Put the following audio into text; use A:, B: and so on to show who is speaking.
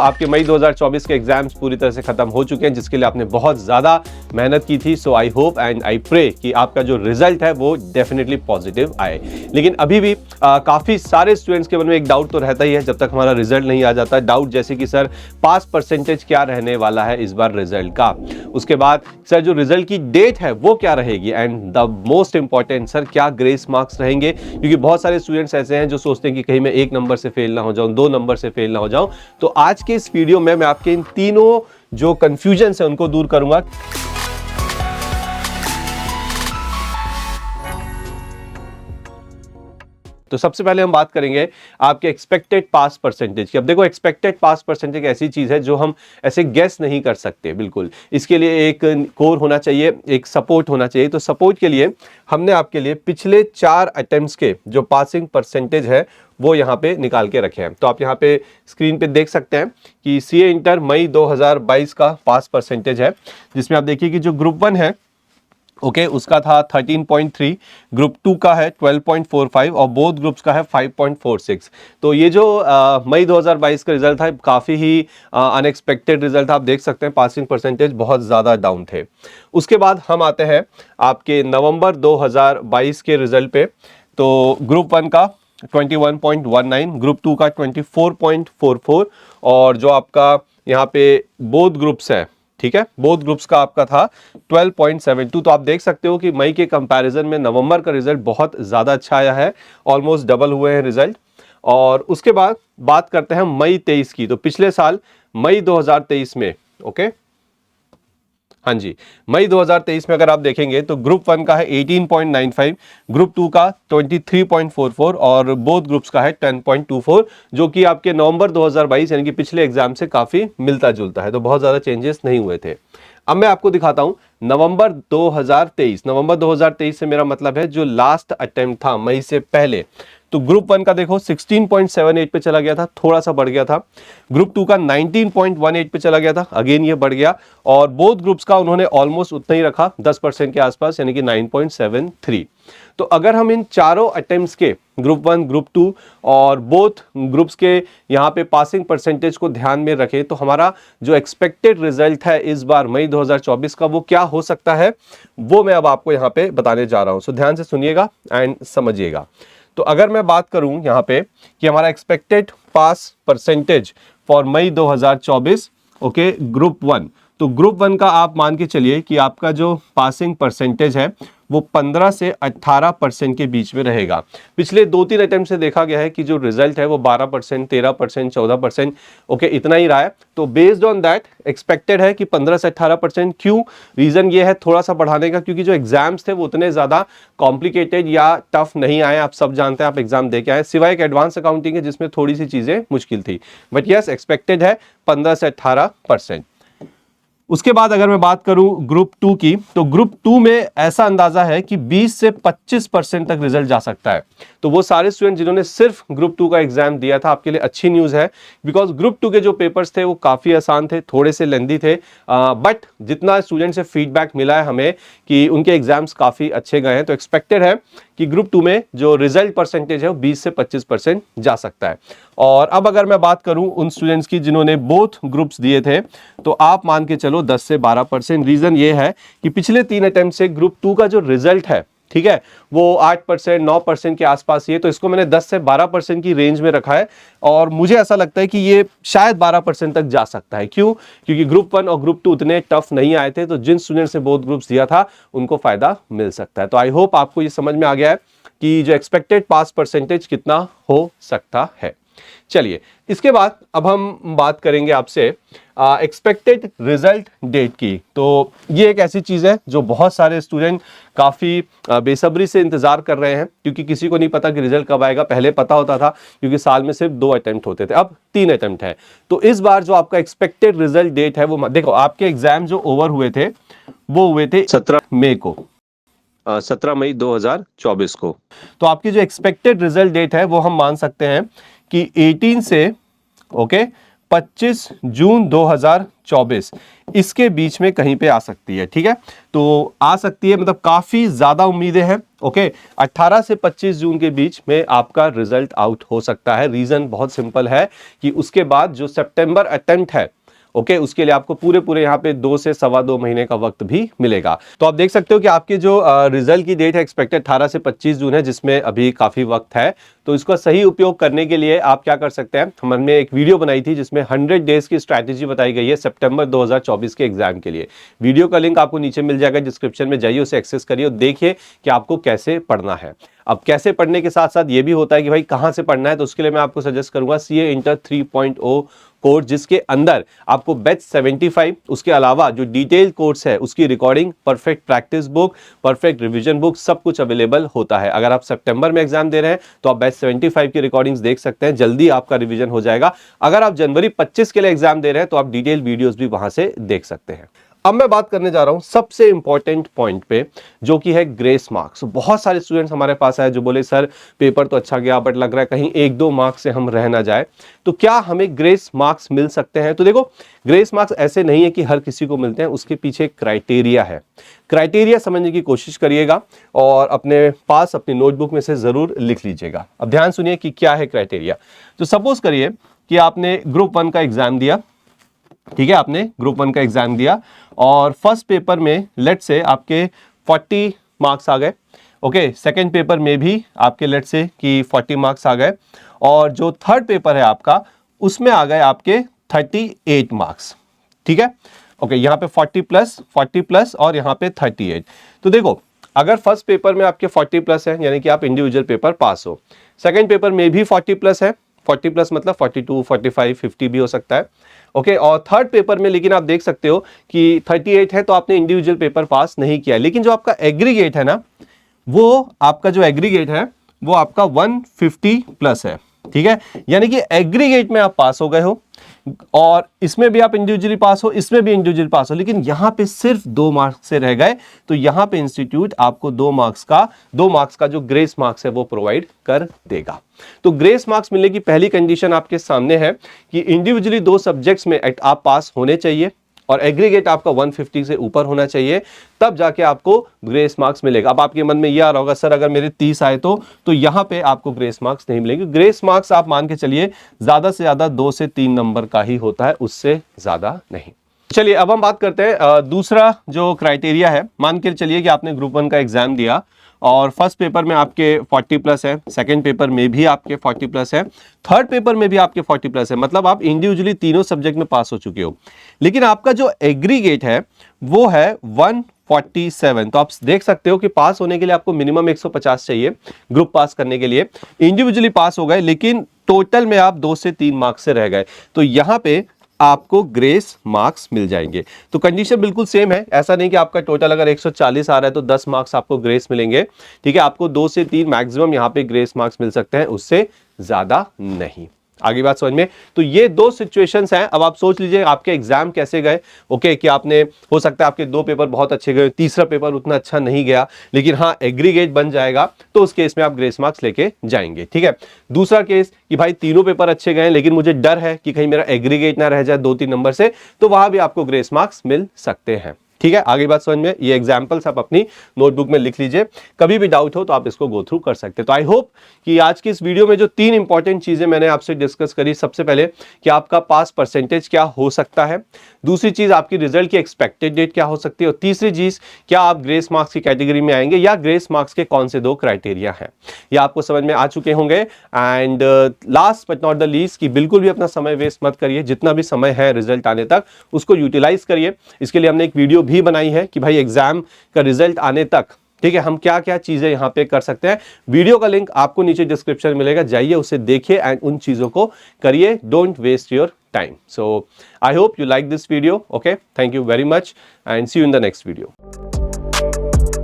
A: आपके मई 2024 के एग्जाम्स पूरी तरह से खत्म हो चुके हैं, जिसके लिए आपने बहुत ज़्यादा मेहनत की थी। So I hope and I pray कि आपका जो रिजल्ट है वो डेफिनेटली पॉजिटिव आए। लेकिन अभी भी काफ़ी सारे स्टूडेंट्स के मन में एक डाउट तो रहता ही है जब तक हमारा रिजल्ट नहीं आ जाता। डाउट जैसे कि सर पास परसेंटेज क्या रहने वाला है इस बार रिजल्ट का, उसके बाद सर जो रिजल्ट की डेट है वो क्या रहेगी, and the most important sir क्या ग्रेस मार्क्स रहेंगे। क्योंकि बहुत सारे स्टूडेंट्स ऐसे हैं जो सोचते हैं कि कहीं मैं 1 नंबर से फेल ना हो जाऊं, 2 नंबर से फेल ना हो जाऊं। तो आज के इस वीडियो में मैं आपके इन तीनों जो कंफ्यूजन है उनको दूर करूंगा। तो सबसे पहले हम बात करेंगे आपके एक्सपेक्टेड पास परसेंटेज की। अब देखो, एक्सपेक्टेड पास परसेंटेज ऐसी चीज है जो हम ऐसे गेस नहीं कर सकते बिल्कुल। इसके लिए एक कोर होना चाहिए, एक सपोर्ट होना चाहिए। तो सपोर्ट के लिए हमने आपके लिए पिछले 4 अटेम्प्ट्स के जो पासिंग परसेंटेज है वो यहाँ पे निकाल के रखे हैं। तो आप यहाँ पे स्क्रीन पे देख सकते हैं कि सीए इंटर मई 2022 का पास परसेंटेज है, जिसमें आप देखिए कि जो ग्रुप 1 है ओके उसका था 13.3, ग्रुप 2 का है 12.45 और बोथ ग्रुप्स का है 5.46। तो ये जो मई 2022 का रिजल्ट था काफ़ी ही अनएक्सपेक्टेड रिजल्ट था। आप देख सकते हैं पासिंग परसेंटेज बहुत ज़्यादा डाउन थे। उसके बाद हम आते हैं आपके नवंबर 2022 के रिजल्ट पे। तो ग्रुप 1 का 21.19, ग्रुप 2 का 24.44 और जो आपका यहाँ पे बोथ ग्रुप्स है, ठीक है, बोथ ग्रुप्स का आपका था 12.72। तो आप देख सकते हो कि मई के कंपैरिजन में नवंबर का रिजल्ट बहुत ज़्यादा अच्छा आया है, ऑलमोस्ट डबल हुए हैं रिजल्ट। और उसके बाद बात करते हैं मई 23 की। तो पिछले साल मई 2023 में ओके हाँ जी, मई 2023 में अगर आप देखेंगे तो ग्रुप 1 का है 18.95, ग्रुप 2 का 23.44 और बोथ ग्रुप्स का है 10.24, जो कि आपके नवंबर 2022 यानी कि पिछले एग्जाम से काफ़ी मिलता जुलता है। तो बहुत ज़्यादा चेंजेस नहीं हुए थे। अब मैं आपको दिखाता हूं नवंबर 2023। नवंबर 2023 से मेरा मतलब है जो लास्ट अटेम्प्ट था मई से पहले। तो ग्रुप 1 का देखो 16.78 पे चला गया था, थोड़ा सा बढ़ गया था। ग्रुप 2 का 19.18 पे चला गया था, अगेन ये बढ़ गया। और बोथ ग्रुप्स का उन्होंने ऑलमोस्ट उतना ही रखा, 10% के आसपास, यानी कि 9.73। तो अगर हम इन चारों अटेम्प्ट्स के ग्रुप 1, ग्रुप 2 और बोथ ग्रुप्स के यहाँ पे पासिंग परसेंटेज को ध्यान में रखें तो हमारा जो एक्सपेक्टेड रिजल्ट है इस बार मई 2024 का वो क्या हो सकता है, वो मैं अब आपको यहाँ पे बताने जा रहा हूँ। सो ध्यान से सुनिएगा एंड समझिएगा। तो अगर मैं बात करूं यहाँ पे कि हमारा expected pass percentage for May 2024 okay group 1, तो ग्रुप 1 का आप मान के चलिए कि आपका जो पासिंग परसेंटेज है वो 15 से 18% के बीच में रहेगा। पिछले 2-3 अटेम्प्ट से देखा गया है कि जो रिजल्ट है वो 12%, 13%, 14% ओके इतना ही रहा है। तो बेस्ड ऑन दैट एक्सपेक्टेड है कि 15 से 18%। क्यों? रीजन ये है थोड़ा सा बढ़ाने का, क्योंकि जो एग्जाम्स थे वो उतने ज्यादा कॉम्प्लिकेटेड या टफ नहीं आए। आप सब जानते हैं, आप एग्जाम दे के आए, सिवाय एक एडवांस अकाउंटिंग है जिसमें थोड़ी सी चीजें मुश्किल थी। बट यस, एक्सपेक्टेड है 15 से 18%। उसके बाद अगर मैं बात करूं ग्रुप 2 की, तो ग्रुप 2 में ऐसा अंदाजा है कि 20 से 25% तक रिजल्ट जा सकता है। तो वो सारे स्टूडेंट जिन्होंने सिर्फ ग्रुप 2 का एग्जाम दिया था, आपके लिए अच्छी न्यूज़ है, बिकॉज ग्रुप 2 के जो पेपर्स थे वो काफ़ी आसान थे, थोड़े से लेंदी थे, बट जितना स्टूडेंट से फीडबैक मिला है हमें कि उनके एग्जाम्स काफ़ी अच्छे गए हैं। तो एक्सपेक्टेड है कि ग्रुप 2 में जो रिजल्ट परसेंटेज है वो 20 से 25% जा सकता है। और अब अगर मैं बात करूं उन स्टूडेंट्स की जिन्होंने बोथ ग्रुप्स दिए थे, तो आप मान के चलो 10 से 12%। रीजन ये है कि पिछले 3 अटेम्प्ट से ग्रुप 2 का जो रिजल्ट है, ठीक है, वो 8%, 9% के आसपास ही है। तो इसको मैंने 10 से 12% की रेंज में रखा है और मुझे ऐसा लगता है कि ये शायद 12% तक जा सकता है। क्यों? क्योंकि ग्रुप 1 और ग्रुप 2 उतने टफ नहीं आए थे। तो जिन स्टूडेंट्स ने बोथ ग्रुप्स दिया था उनको फायदा मिल सकता है। तो आई होप आपको ये समझ में आ गया है कि जो एक्सपेक्टेड पास परसेंटेज कितना हो सकता है। चलिए, इसके बाद अब हम बात करेंगे आपसे एक्सपेक्टेड रिजल्ट डेट की। तो ये एक ऐसी चीज़ है जो बहुत सारे स्टूडेंट काफ़ी बेसब्री से इंतज़ार कर रहे हैं, क्योंकि किसी को नहीं पता कि रिजल्ट कब आएगा। पहले पता होता था क्योंकि साल में सिर्फ 2 अटेम्प्ट होते थे, अब 3 अटेम्प्ट है। तो इस बार जो आपका एक्सपेक्टेड रिजल्ट डेट है वो देखो, आपके एग्जाम जो ओवर हुए थे वो हुए थे 17 मई को, 17 मई 2024 को। तो आपकी जो एक्सपेक्टेड रिजल्ट डेट है वो हम मान सकते हैं कि 18 से ओके 25 जून 2024 इसके बीच में कहीं पे आ सकती है। ठीक है, तो आ सकती है, मतलब काफी ज्यादा उम्मीदें हैं। ओके, 18 से 25 जून के बीच में आपका रिजल्ट आउट हो सकता है। रीजन बहुत सिंपल है कि उसके बाद जो सितंबर अटेम्प्ट है, ओके, उसके लिए आपको पूरे यहाँ पे 2 से सवा 2 महीने का वक्त भी मिलेगा। तो आप देख सकते हो कि आपके जो रिजल्ट की डेट है एक्सपेक्टेड 18 से 25 जून है, जिसमें अभी काफी वक्त है। तो इसका सही उपयोग करने के लिए आप क्या कर सकते हैं, हमने एक वीडियो बनाई थी जिसमें 100 डेज की स्ट्रैटेजी बताई गई है सितंबर 2024 के एग्जाम के लिए। वीडियो का लिंक आपको नीचे मिल जाएगा, डिस्क्रिप्शन में जाइए, उसे एक्सेस करिए और देखिए कि आपको कैसे पढ़ना है। अब कैसे पढ़ने के साथ साथ ये भी होता है कि भाई कहां से पढ़ना है, तो उसके लिए मैं आपको सजेस्ट करूंगा सीए इंटर 3.0 कोर्स, जिसके अंदर आपको बैच 75, उसके अलावा जो डिटेल कोर्स है उसकी recording, perfect practice book, perfect revision book, सब कुछ अवेलेबल होता है। अगर आप सितंबर में एग्जाम दे रहे हैं तो आप बैच 75 की रिकॉर्डिंग्स देख सकते हैं, जल्दी आपका रिवीजन हो जाएगा। अगर आप जनवरी 25 के लिए एग्जाम दे रहे हैं तो आप डिटेल वीडियोस भी वहां से देख सकते हैं। अब मैं बात करने जा रहा हूं सबसे इंपॉर्टेंट पॉइंट पे, जो कि है ग्रेस मार्क्स। बहुत सारे स्टूडेंट्स हमारे पास आए जो बोले सर पेपर तो अच्छा गया बट लग रहा है कहीं 1-2 मार्क्स से हम रह ना जाए, तो क्या हमें ग्रेस मार्क्स मिल सकते हैं? तो देखो, ग्रेस मार्क्स ऐसे नहीं है कि हर किसी को मिलते हैं, उसके पीछे क्राइटेरिया है। क्राइटेरिया समझने की कोशिश करिएगा और अपने पास अपनी नोटबुक में से जरूर लिख लीजिएगा। अब ध्यान सुनिए कि क्या है क्राइटेरिया। तो सपोज करिए कि आपने ग्रुप 1 का एग्जाम दिया, ठीक है, आपने ग्रुप 1 का एग्जाम दिया और फर्स्ट पेपर में लेट से आपके 40 मार्क्स आ गए। ओके, सेकंड पेपर में भी आपके लेट से कि 40 मार्क्स आ गए और जो थर्ड पेपर है आपका उसमें आ गए आपके 38 मार्क्स। ठीक है, ओके, यहाँ पे 40 प्लस और यहाँ पे 38। तो देखो, अगर फर्स्ट पेपर में आपके 40 प्लस है यानी कि आप इंडिविजुअल पेपर पास हो, सेकेंड पेपर में भी 40 प्लस है, 40 प्लस मतलब 42, 45, 50 भी हो सकता है। ओके, और थर्ड पेपर में लेकिन आप देख सकते हो कि 38 है तो आपने इंडिविजुअल पेपर पास नहीं किया, लेकिन जो आपका एग्रीगेट है ना, वो आपका जो एग्रीगेट है वो आपका 150 प्लस है। ठीक है, यानी कि एग्रीगेट में आप पास हो गए हो और इसमें भी आप इंडिविजुअली पास हो, इसमें भी इंडिविजुअली पास हो, लेकिन यहां पे सिर्फ 2 मार्क्स से रह गए, तो यहां पे इंस्टीट्यूट आपको 2 मार्क्स का जो ग्रेस मार्क्स है वो प्रोवाइड कर देगा। तो ग्रेस मार्क्स मिलने की पहली कंडीशन आपके सामने है कि इंडिविजुअली 2 सब्जेक्ट्स में आप पास होने चाहिए और एग्रीगेट आपका 150 से ऊपर होना चाहिए, तब जाके आपको ग्रेस मार्क्स मिलेगा। अब आपके मन में यह आ रहा होगा सर अगर मेरे 30 आए तो यहां पे आपको ग्रेस मार्क्स नहीं मिलेंगे। ग्रेस मार्क्स आप मान के चलिए ज्यादा से ज्यादा 2 से 3 नंबर का ही होता है, उससे ज्यादा नहीं। चलिए अब हम बात करते हैं दूसरा जो क्राइटेरिया है। मान के चलिए कि आपने ग्रुप 1 का एग्जाम दिया और फर्स्ट पेपर में आपके 40 प्लस है, सेकंड पेपर में भी आपके 40 प्लस है, थर्ड पेपर में भी आपके 40 प्लस है, मतलब आप इंडिविजुअली तीनों सब्जेक्ट में पास हो चुके हो, लेकिन आपका जो एग्रीगेट है वो है 147। तो आप देख सकते हो कि पास होने के लिए आपको मिनिमम 150 चाहिए ग्रुप पास करने के लिए। इंडिविजुअली पास हो गए लेकिन टोटल में आप 2 से 3 मार्क्स से रह गए, तो यहां पे आपको ग्रेस मार्क्स मिल जाएंगे। तो कंडीशन बिल्कुल सेम है, ऐसा नहीं कि आपका टोटल अगर 140 आ रहा है तो 10 मार्क्स आपको ग्रेस मिलेंगे। ठीक है, आपको 2 से 3 मैक्सिमम यहां पे ग्रेस मार्क्स मिल सकते हैं, उससे ज्यादा नहीं। आगे बात समझ में? तो ये 2 सिचुएशंस हैं। अब आप सोच लीजिए आपके एग्जाम कैसे गए। ओके, कि आपने हो सकता है आपके 2 पेपर बहुत अच्छे गए, तीसरा पेपर उतना अच्छा नहीं गया, लेकिन हाँ एग्रीगेट बन जाएगा, तो उस केस में आप ग्रेस मार्क्स लेके जाएंगे। ठीक है, दूसरा केस कि भाई तीनों पेपर अच्छे गए लेकिन मुझे डर है कि कहीं मेरा एग्रीगेट ना रह जाए 2-3 नंबर से, तो वहां भी आपको ग्रेस मार्क्स मिल सकते हैं। ठीक है, आगे बात समझ में? ये एग्जांपल्स आप अपनी नोटबुक में लिख लीजिए, कभी भी डाउट हो तो आप इसको गो थ्रू कर सकते हैं। तो आई होप कि आज की इस वीडियो में जो 3 इंपॉर्टेंट चीजें मैंने आपसे डिस्कस करी, सबसे पहले कि आपका पास परसेंटेज क्या हो सकता है, दूसरी चीज आपकी रिजल्ट की एक्सपेक्टेड डेट क्या हो सकती है, और तीसरी चीज क्या आप ग्रेस मार्क्स की कैटेगरी में आएंगे या ग्रेस मार्क्स के कौन से 2 क्राइटेरिया हैं, ये आपको समझ में आ चुके होंगे। And last but not the least कि बिल्कुल भी अपना समय वेस्ट मत करिए, जितना भी समय है रिजल्ट आने तक उसको यूटिलाइज करिए। इसके लिए हमने एक वीडियो भी बनाई है कि भाई एग्जाम का रिजल्ट आने तक, ठीक है, हम क्या क्या चीजें यहां पे कर सकते हैं। वीडियो का लिंक आपको नीचे डिस्क्रिप्शन में मिलेगा, जाइए उसे देखिए एंड उन चीजों को करिए। Don't waste your time. So I hope you like this video. Okay, thank you very much and see you in the next video.